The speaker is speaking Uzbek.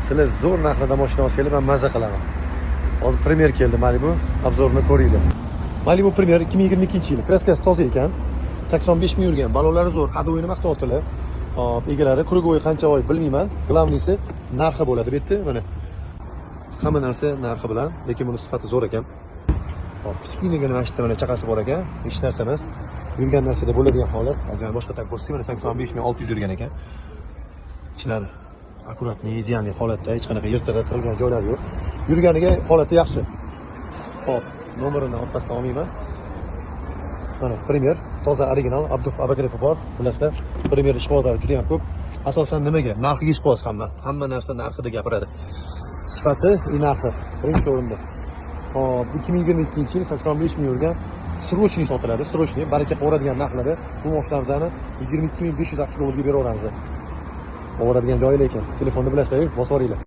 Sizlar zo'r narxlarda mashina olsanglar men mazza qilaman. Hozir Premier keldi Malibu, obzorini ko'ringlar. Malibu Premier 2022-yil, kraskasi toza ekan. 85 ming yurgan, balonlari zo'r, hadi o'yini maqtovtilar. Hop, egalari krugoy qancha oy bilmayman. Glavnisi narxi bo'ladi bu yerda, mana. Hamma narsa narxi bilan, lekin buni sifati zo'r ekan. Hop, kichkinagina mashina mana chaqasi bor ekan, hech narsa emas. Yurgan narsada bo'ladigan holat. Hozir boshqa tak ko'rsatdim, mana 85.600 yurgan ekan. Ichlari akkuratni, idealniy holatda, hech qanaqa yirtilgan joylari yo'q. Yurganiga holati yaxshi. Hop, nomerini orqasidan olmayman. Mana Premier, toza original, Abduf Abakirov bor, bilasizlar. Premier ishqibozlari juda ham ko'p. Asosan nimaga? Narxiga ishqiboz hamma narsa narxida gapiradi. Sifati, narxi birinchi o'rinda. Hop, 2022-yil 85 ming yurgan srochniy sotiladi. Srochniy baraka qo'radigan narxlarda bu mashinalarni 22.500 dollarga beraveramiz. O'radigan joyi lekin telefonni bilasizlar, bosib oringlar.